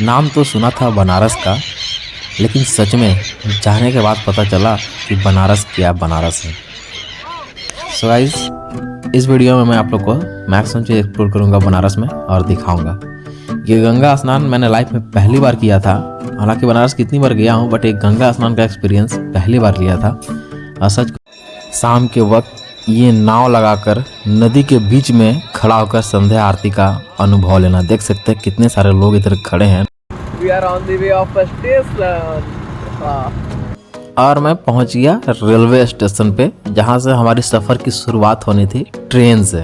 नाम तो सुना था बनारस का, लेकिन सच में जाने के बाद पता चला कि बनारस क्या बनारस है। सो गाइस, इस वीडियो में मैं आप लोग को मैक्सिमम चीज़ एक्सप्लोर करूंगा बनारस में और दिखाऊंगा। ये गंगा स्नान मैंने लाइफ में पहली बार किया था। हालांकि बनारस कितनी बार गया हूँ, बट एक गंगा स्नान का एक्सपीरियंस पहली बार लिया था। और सच, शाम के वक्त ये नाव लगाकर नदी के बीच में खड़ा होकर संध्या आरती का अनुभव लेना। देख सकते हैं कितने सारे लोग इधर खड़े हैं। We are on the way of a station. और मैं पहुंच गया रेलवे स्टेशन पे, जहां से हमारी सफ़र की शुरुआत होनी थी ट्रेन से।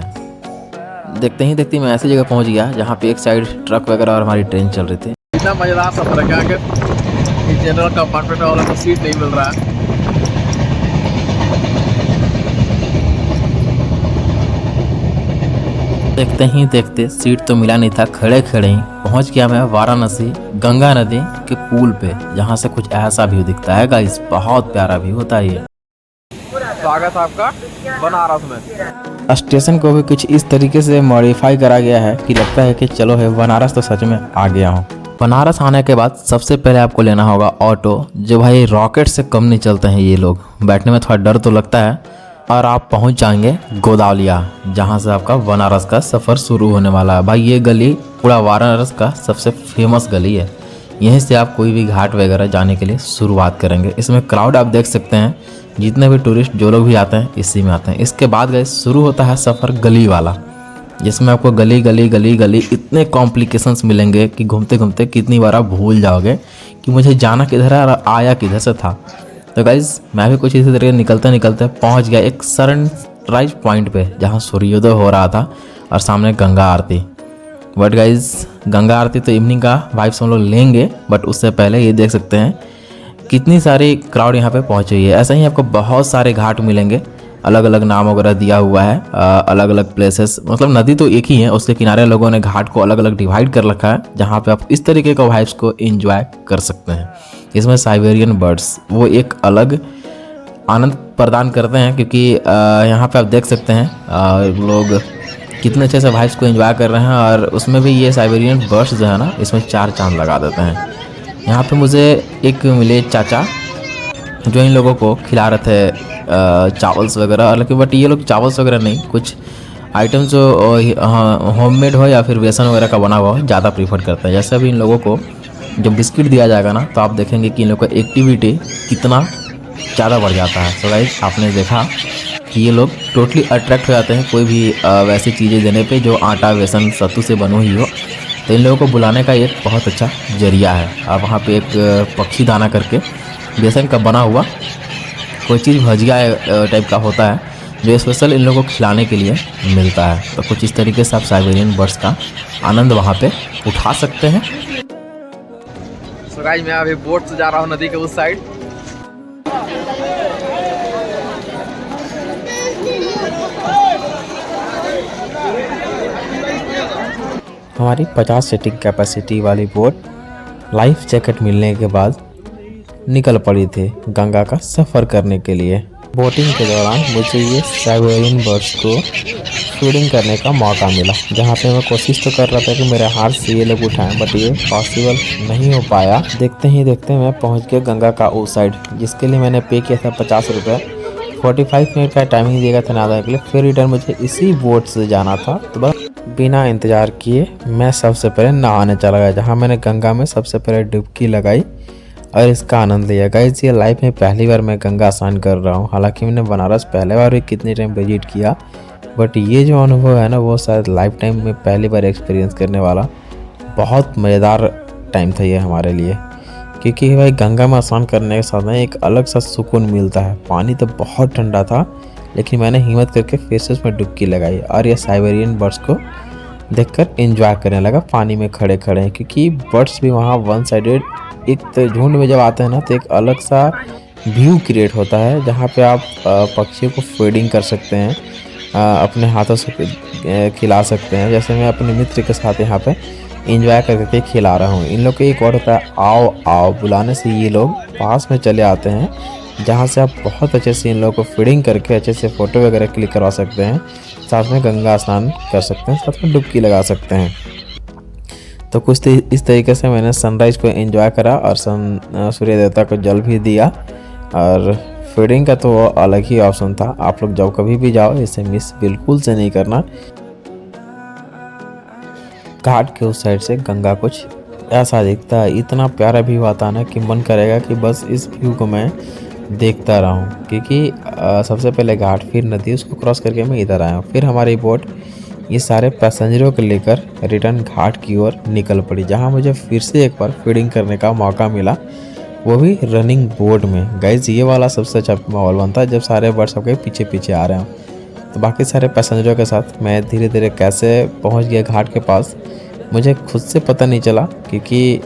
देखते ही देखते मैं ऐसी जगह पहुंच गया जहां पे एक साइड ट्रक वगैरह और हमारी ट्रेन चल रही थी। इतना मजेदार सफर है क्या कि जनरल कंपार्टमेंट वालों को सीट नहीं मिल रहा है। देखते ही देखते सीट तो मिला नहीं था, खड़े खड़े ही पहुंच गया मैं वाराणसी गंगा नदी के पुल पे, जहां से कुछ ऐसा व्यू दिखता है गाइस। बहुत प्यारा व्यू होता है ये। स्वागत आपका बनारस में। स्टेशन को भी कुछ इस तरीके से मॉडिफाई करा गया है कि लगता है कि चलो है बनारस तो सच में आ गया हूँ। बनारस आने के बाद सबसे पहले आपको लेना होगा ऑटो, जो भाई रॉकेट से कम नहीं चलते हैं ये लोग। बैठने में थोड़ा डर तो लगता है। और आप पहुंच जाएंगे गोदावलिया, जहां से आपका बनारस का सफ़र शुरू होने वाला है। भाई ये गली पूरा वाराणसी का सबसे फेमस गली है। यहीं से आप कोई भी घाट वगैरह जाने के लिए शुरुआत करेंगे। इसमें क्राउड आप देख सकते हैं, जितने भी टूरिस्ट जो लोग भी आते हैं इसी में आते हैं। इसके बाद गए शुरू होता है सफ़र गली वाला, जिसमें आपको गली गली गली गली इतने कॉम्प्लिकेशंस मिलेंगे कि घूमते घूमते कितनी बार आप भूल जाओगे कि मुझे जाना किधर है और आया किधर से था। तो गाइज़, मैं भी कुछ इसी तरीके निकलते निकलते पहुंच गया एक सनराइज पॉइंट पे, जहां सूर्योदय हो रहा था और सामने गंगा आरती। बट गाइज़, गंगा आरती तो इवनिंग का वाइब्स हम लोग लेंगे, बट उससे पहले ये देख सकते हैं कितनी सारी क्राउड यहाँ पे पहुँची हुई है। ऐसे ही आपको बहुत सारे घाट मिलेंगे, अलग अलग नाम वगैरह दिया हुआ है, अलग अलग प्लेसेस। मतलब नदी तो एक ही है, उसके किनारे लोगों ने घाट को अलग अलग डिवाइड कर रखा है, जहाँ पे आप इस तरीके का वाइब्स को एंजॉय कर सकते हैं। इसमें साइबेरियन बर्ड्स वो एक अलग आनंद प्रदान करते हैं, क्योंकि यहाँ पे आप देख सकते हैं लोग कितने अच्छे से वाइब्स को एंजॉय कर रहे हैं। और उसमें भी ये साइबेरियन बर्ड्स जो है ना, इसमें 4 चांद लगा देते हैं। यहाँ पे मुझे एक मिले चाचा, जो इन लोगों को खिला रहे थे चावल्स वगैरह। हालांकि बट ये लोग चावल्स वगैरह नहीं, कुछ आइटम्स जो होममेड हो या फिर बेसन वगैरह का बना हुआ हो ज़्यादा प्रीफर करते हैं। जैसे अभी इन लोगों को जब बिस्किट दिया जाएगा ना, तो आप देखेंगे कि इन लोगों का एक्टिविटी कितना ज़्यादा बढ़ जाता है। तो गाइस, आपने देखा कि ये लोग टोटली अट्रैक्ट हो जाते हैं कोई भी वैसी चीज़ें देने पे जो आटा बेसन सत्तू से बनी हुई हो। तो इन लोगों को बुलाने का एक बहुत अच्छा जरिया है। आप वहाँ पे एक पक्षी दाना करके बेसन का बना हुआ कोई चीज़ भजिया टाइप का होता है, जो स्पेशल इन लोगों को खिलाने के लिए मिलता है। तो कुछ इस तरीके से आप साइबेरियन बर्ड्स का आनंद वहाँ पे उठा सकते हैं। So guys, मैं अभी बोट से जा रहा हूँ नदी के उस साइड। हमारी 50 सीटिंग कैपेसिटी वाली बोट लाइफ जैकेट मिलने के बाद निकल पड़ी थी गंगा का सफ़र करने के लिए। बोटिंग के दौरान मुझे ये साइबेरियन बर्ड्स को फीडिंग करने का मौका मिला, जहाँ पे मैं कोशिश तो कर रहा था कि मेरे हाथ से ये लोग उठाएं, बट ये पॉसिबल नहीं हो पाया। देखते ही देखते मैं पहुँच गया गंगा का उस साइड, जिसके लिए मैंने पे किया था 50 रुपये। 45 मिनट का टाइमिंग दिया था नहाने के लिए, फिर रिटर्न मुझे इसी बोट से जाना था। तो बस बिना इंतज़ार किए मैं सबसे पहले नहाने चला गया, जहाँ मैंने गंगा में सबसे पहले डुबकी लगाई और इसका आनंद लिया। गाइस, ये लाइफ में पहली बार मैं गंगा स्नान कर रहा हूँ। हालांकि मैंने बनारस पहले बार भी कितने टाइम विजिट किया, बट ये जो अनुभव है ना, वो शायद लाइफ टाइम में पहली बार एक्सपीरियंस करने वाला बहुत मज़ेदार टाइम था ये हमारे लिए। क्योंकि भाई गंगा में स्नान करने के साथ में एक अलग सा सुकून मिलता है। पानी तो बहुत ठंडा था, लेकिन मैंने हिम्मत करके फिर से उसमें डुबकी लगाई और ये साइबेरियन बर्ड्स को देखकर एंजॉय करने लगा पानी में खड़े खड़े। क्योंकि बर्ड्स भी वहाँ वन साइडेड एक तो झुंड में जब आते हैं ना, तो एक अलग सा व्यू क्रिएट होता है, जहाँ पे आप पक्षियों को फीडिंग कर सकते हैं, अपने हाथों से खिला सकते हैं। जैसे मैं अपने मित्र के साथ यहाँ पे एंजॉय करके खिला रहा हूँ। इन लोग को एक और होता है आओ आओ, बुलाने से ये लोग पास में चले आते हैं, जहाँ से आप बहुत अच्छे से इन लोगों को फीडिंग करके अच्छे से फ़ोटो वगैरह क्लिक करवा सकते हैं। साथ में गंगा स्नान कर सकते हैं, साथ में डुबकी लगा सकते हैं। तो कुछ इस तरीके से मैंने सनराइज़ को एंजॉय करा और सूर्य देवता को जल भी दिया। और फीडिंग का तो अलग ही ऑप्शन था। आप लोग जब कभी भी जाओ इसे मिस बिल्कुल से नहीं करना। घाट के उस साइड से गंगा कुछ ऐसा दिखता है, इतना प्यारा व्यू आता है ना कि मन करेगा कि बस इस व्यू को मैं देखता रहूं। क्योंकि सबसे पहले घाट, फिर नदी, उसको क्रॉस करके मैं इधर आया हूँ। फिर हमारी बोट ये सारे पैसेंजरों को लेकर रिटर्न घाट की ओर निकल पड़ी, जहाँ मुझे फिर से एक बार फीडिंग करने का मौका मिला, वो भी रनिंग बोट में। गाइज ये वाला सबसे अच्छा माहौल बनता है जब सारे बर्ड्स सबके पीछे पीछे आ रहे हैं। तो बाकी सारे पैसेंजरों के साथ मैं धीरे धीरे कैसे पहुंच गया घाट के पास, मुझे खुद से पता नहीं चला। क्योंकि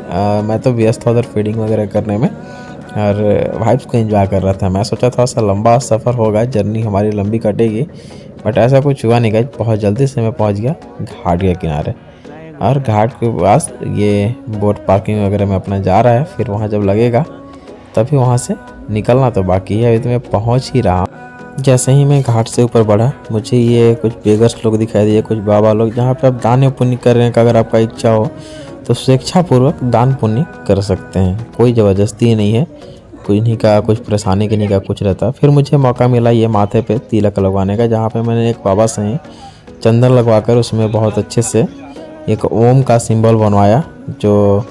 मैं तो व्यस्त था उधर फीडिंग वगैरह करने में और वाइब्स को एंजॉय कर रहा था। मैं सोचा थोड़ा सा लंबा सफ़र होगा, जर्नी हमारी लंबी कटेगी, बट ऐसा कुछ हुआ नहीं। गाइज बहुत जल्दी से मैं पहुंच गया घाट के किनारे। और घाट के पास ये बोट पार्किंग वगैरह में अपना जा रहा है, फिर वहाँ जब लगेगा तभी वहाँ से निकलना तो बाकी है। अभी तो मैं पहुँच ही रहा। जैसे ही मैं घाट से ऊपर बढ़ा, मुझे ये कुछ बेगर्स लोग दिखाई दिए, कुछ बाबा लोग, जहाँ पे आप दान पुण्य कर रहे हैं। अगर आपका इच्छा हो तो स्वेच्छापूर्वक दान पुण्य कर सकते हैं, कोई ज़बरदस्ती नहीं है, किन्हीं का कुछ परेशानी, किन्हीं का कुछ रहता। फिर मुझे मौका मिला ये माथे पे तिलक लगवाने का, जहाँ पे मैंने एक बाबा से चंदन लगवाकर उसमें बहुत अच्छे से एक ओम का सिंबल बनवाया, जो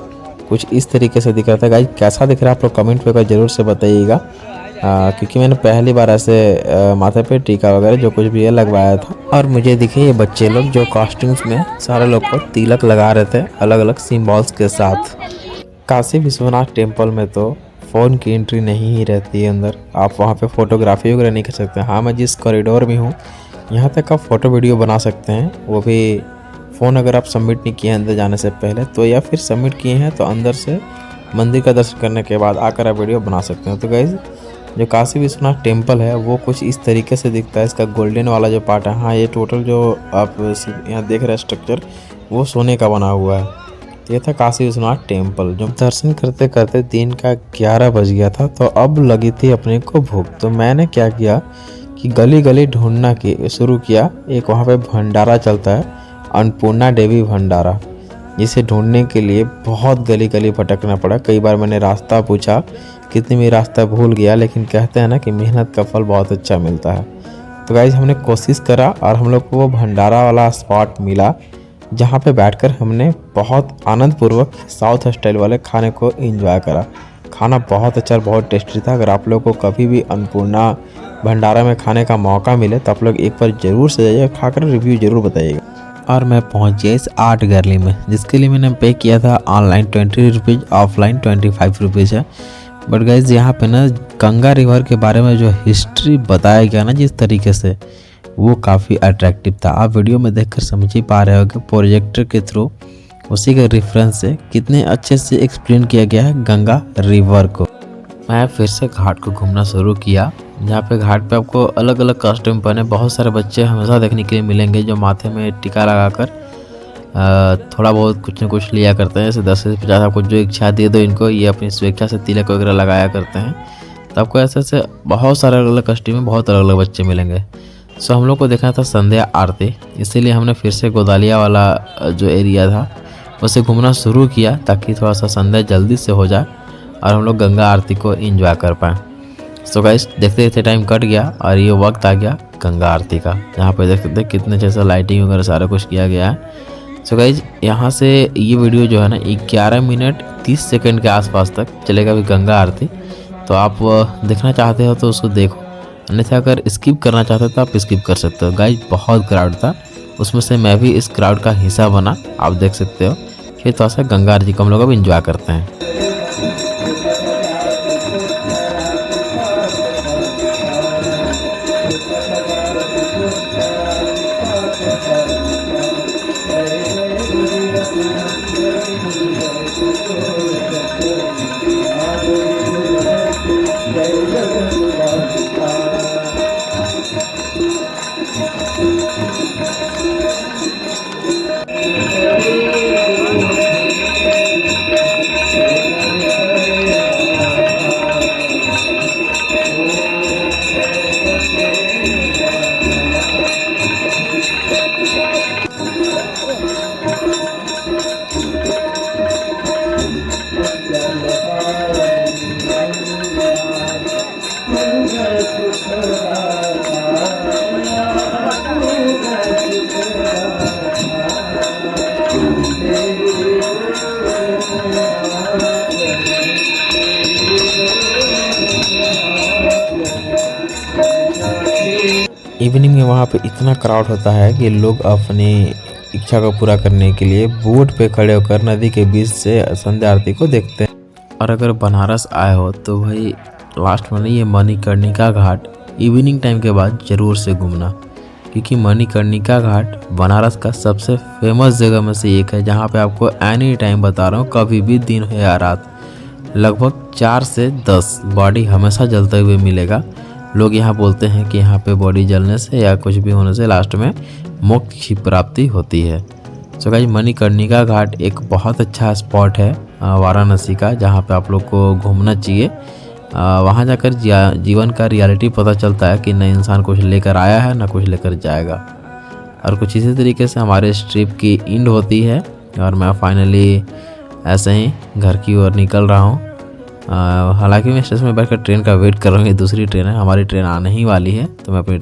कुछ इस तरीके से दिख रहा था। गाइस कैसा दिख रहा है आप लोग कमेंट पे ज़रूर से बताइएगा। क्योंकि मैंने पहली बार ऐसे माथे पे टीका वगैरह जो कुछ भी है लगवाया था। और मुझे दिखे ये बच्चे लोग जो कॉस्ट्यूम्स में सारे लोग को तिलक लगा रहे थे अलग अलग सिंबल्स के साथ। काशी विश्वनाथ टेम्पल में तो फ़ोन की एंट्री नहीं ही रहती है अंदर, आप वहाँ पे फ़ोटोग्राफी वगैरह नहीं कर सकते। हाँ, मैं जिस कॉरिडोर में हूँ यहाँ तक आप फ़ोटो वीडियो बना सकते हैं, वो भी फ़ोन अगर आप सबमिट नहीं किए हैं अंदर जाने से पहले तो, या फिर सबमिट किए हैं तो अंदर से मंदिर का दर्शन करने के बाद आकर आप वीडियो बना सकते हैं। तो गाइस जो काशी विश्वनाथ टेम्पल है वो कुछ इस तरीके से दिखता है। इसका गोल्डन वाला जो पार्ट है, हाँ, ये टोटल जो आप यहाँ देख रहे हैं स्ट्रक्चर, वो सोने का बना हुआ है। तो ये था काशी विश्वनाथ टेम्पल। जो दर्शन करते करते दिन का 11 बज गया था, तो अब लगी थी अपने को भूख। तो मैंने क्या किया कि गली गली ढूंढना शुरू किया। एक वहाँ पे भंडारा चलता है, अन्नपूर्णा देवी भंडारा, जिसे ढूंढने के लिए बहुत गली गली भटकना पड़ा। कई बार मैंने रास्ता पूछा, कितनी भी रास्ता भूल गया, लेकिन कहते हैं ना कि मेहनत का फल बहुत अच्छा मिलता है। तो गाइज हमने कोशिश करा और हम लोग को वो भंडारा वाला स्पॉट मिला, जहाँ पे बैठकर हमने बहुत आनंदपूर्वक साउथ स्टाइल वाले खाने को एंजॉय करा। खाना बहुत अच्छा और बहुत टेस्टी था। अगर आप लोग को कभी भी अन्नपूर्णा भंडारा में खाने का मौका मिले तो आप लोग एक बार ज़रूर से जाइए, खाकर रिव्यू ज़रूर बताइएगा। और मैं पहुंच गया इस आर्ट गैलरी में, जिसके लिए मैंने पे किया था ऑनलाइन 20 रुपीज़, ऑफलाइन 25 रुपीज़ है। बट गाइज यहाँ पे ना गंगा रिवर के बारे में जो हिस्ट्री बताया गया ना जिस तरीके से, वो काफ़ी अट्रैक्टिव था। आप वीडियो में देखकर समझ ही पा रहे हो कि प्रोजेक्टर के थ्रू उसी के रेफरेंस से कितने अच्छे से एक्सप्लेन किया गया है गंगा रिवर को। मैं फिर से घाट को घूमना शुरू किया, जहाँ पे घाट पे आपको अलग अलग कॉस्ट्यूम पहने बहुत सारे बच्चे हमेशा देखने के लिए मिलेंगे, जो माथे में टीका लगाकर थोड़ा बहुत कुछ न कुछ लिया करते हैं। जैसे 10 से 50 आपको जो इच्छा दे दो इनको, ये अपनी स्वेच्छा से तिलक वगैरह लगाया करते हैं। तो आपको ऐसे बहुत सारे अलग अलग कॉस्ट्यूम में बहुत अलग अलग बच्चे मिलेंगे। सो हम लोग को देखना था संध्या आरती, इसीलिए हमने फिर से गोदालिया वाला जो एरिया था उसे घूमना शुरू किया, ताकि थोड़ा सा संध्या जल्दी से हो जाए और हम लोग गंगा आरती को एंजॉय कर पाएँ। सो गाइस देखते देखते टाइम कट गया और ये वक्त आ गया गंगा आरती का, जहाँ पे देख सकते कितने अच्छे से लाइटिंग वगैरह सारा कुछ किया गया है। सो गाइज यहाँ से ये वीडियो जो है ना 11 मिनट 30 सेकंड के आसपास तक चलेगा भी गंगा आरती। तो आप देखना चाहते हो तो उसको देखो, अन्यथा अगर स्किप करना चाहते हो तो आप स्किप कर सकते हो। गाइज बहुत क्राउड था, उसमें से मैं भी इस क्राउड का हिस्सा बना, आप देख सकते हो। फिर थोड़ा सा गंगा आरती को हम लोग अब इंजॉय करते हैं। इवनिंग में वहाँ पे इतना क्राउड होता है कि लोग अपनी इच्छा को पूरा करने के लिए बोट पे खड़े होकर नदी के बीच से संध्या आरती को देखते हैं। और अगर बनारस आए हो तो भाई लास्ट में नहीं, ये मणिकर्णिका घाट इवनिंग टाइम के बाद ज़रूर से घूमना, क्योंकि मणिकर्णिका घाट बनारस का सबसे फेमस जगह में से एक है, जहाँ पे आपको एनी टाइम बता रहा हूँ, कभी भी दिन हो या रात, लगभग 4 से 10 बॉडी हमेशा जलते हुए मिलेगा। लोग यहाँ बोलते हैं कि यहाँ पे बॉडी जलने से या कुछ भी होने से लास्ट में मोक्ष की प्राप्ति होती है। सो गाइस, मणिकर्णिका घाट एक बहुत अच्छा स्पॉट है वाराणसी का, जहाँ पे आप लोग को घूमना चाहिए। वहाँ जाकर जीवन का रियलिटी पता चलता है कि न इंसान कुछ लेकर आया है, ना कुछ लेकर जाएगा। और कुछ इसी तरीके से हमारे इस ट्रिप की एंड होती है और मैं फाइनली ऐसे ही घर की ओर निकल रहा हूँ। हालांकि मैं स्टेशन में बैठकर ट्रेन का वेट कर रहा हूँ, ये दूसरी ट्रेन है, हमारी ट्रेन आने ही वाली है, तो मैं अपनी